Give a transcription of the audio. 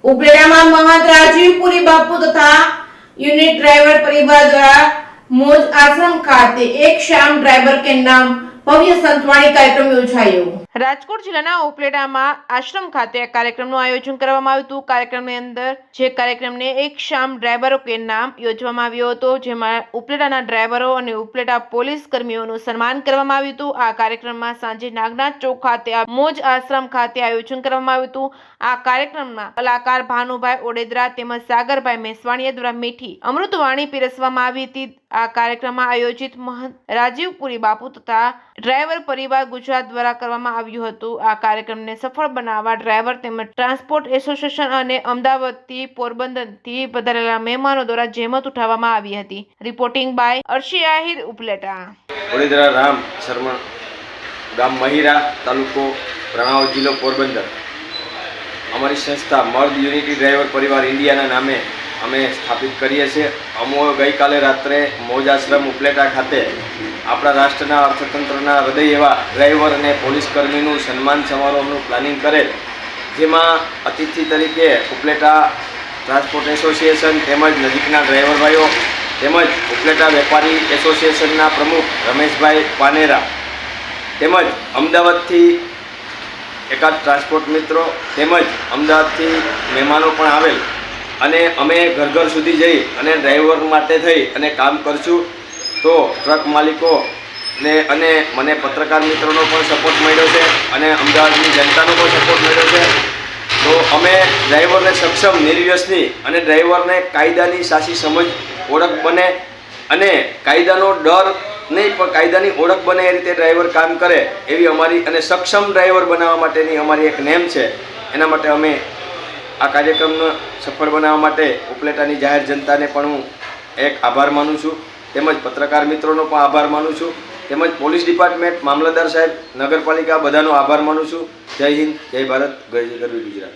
ઉપલેટામાં મહંત રાજીવપુરી બાપુ તથા unit driver પરિવાર દ્વારા મોજ આશ્રમ ખાતે એક શામ ડ્રાઈવર કે નામ ભવ્ય સંતવાણી કાર્યક્રમ યોજાયો। રાજકોટ જિલ્લાના ઉપલેટામાં આશ્રમ ખાતે આ કાર્યક્રમનું આયોજન કરવામાં આવ્યું હતું। કાર્યક્રમની અંદર જે કાર્યક્રમને એક શામ ડ્રાઈવરો કે નામ યોજવામાં આવ્યો હતો, જેમાં ઉપલેટાના ડ્રાઈવરો અને ઉપલેટા પોલીસ કર્મીઓનું સન્માન કરવામાં આવ્યું હતું। આ કાર્યક્રમમાં સાંજે નાગનાથ ચોક ખાતે મોજ આશ્રમ ખાતે આયોજન કરવામાં આવ્યું હતું। આ કાર્યક્રમમાં કલાકાર ભાનુભાઈ ઓડેદરા તેમજ સાગરભાઈ મેસવાણીયા દ્વારા મીઠી અમૃતવાણી પીરસવામાં આવી હતી। આ કાર્યક્રમમાં આયોજિત મહંત રાજીવપુરી બાપુ તથા ડ્રાઈવર પરિવાર ગુજરાત દ્વારા કરવામાં આવ્યું હતું। આ કાર્યક્રમને સફળ બનાવવા ડ્રાઈવર તેમજ ટ્રાન્સપોર્ટ એસોસિએશન અને અમદાવાદથી પોરબંદરથી પધારેલા મહેમાનો દ્વારા જહેમત ઉઠાવવામાં આવી હતી। Reporting by Arshi Ahir, Upleta. ઓડેદરા રામ શર્મા, ગામ મહિરા, તાલુકો રણાવ, જિલ્લો પોરબંદર। અમારી સંસ્થા મર્દ યુનિટી ડ્રાઈવર પરિવાર ઇન્ડિયાના નામે અમે સ્થાપિત કરીએ છીએ। અમો ગઈકાલે રાત્રે મોજ આશ્રમ ઉપલેટા ખાતે આપણા રાષ્ટ્રના અર્થતંત્રના હૃદય એવા ડ્રાઈવર અને પોલીસ કર્મીનું સન્માન સમારોહનું પ્લાનિંગ કરેલ, જેમાં અતિથિ તરીકે ઉપલેટા ટ્રાન્સપોર્ટ એસોસિએશન તેમજ નજીકના ડ્રાઈવર ભાઈઓ તેમજ ઉપલેટા વેપારી એસોસિએશનના પ્રમુખ રમેશભાઈ પાનેરા તેમજ અમદાવાદથી એકાદ ટ્રાન્સપોર્ટ મિત્રો તેમજ અમદાવાદથી મહેમાનો પણ આવેલ અને અમે ઘર ઘર સુધી જઈ અને ડ્રાઈવર માટે થઈ અને કામ કરશું। તો ટ્રક માલિકો ને અને મને પત્રકાર મિત્રોનો પણ સપોર્ટ મળ્યો છે અને અમદાવાદની જનતાનો પણ સપોર્ટ મળ્યો છે। તો અમે ડ્રાઈવરને સક્ષમ, નિર્વ્યસની અને ડ્રાઈવરને કાયદાની સાચી સમજ ઓળખ બને અને કાયદાનો ડર નહીં પણ કાયદાની ઓળખ બને એ રીતે ડ્રાઈવર કામ કરે એવી અમારી અને સક્ષમ ડ્રાઈવર બનાવવા માટેની અમારી એક નેમ છે। એના માટે અમે આ કાર્યક્રમને સફળ બનાવવા માટે ઉપલેટાની જાહેર જનતાને પણ હું એક આભાર માનું છું, તેમજ પત્રકાર મિત્રોનો પણ આભાર માનું છું, તેમજ પોલીસ ડિપાર્ટમેન્ટ, મામલતદાર સાહેબ, નગરપાલિકા બધાનો આભાર માનું છું। જય હિન્દ, જય ભારત, જય ગરવી ગુજરાત।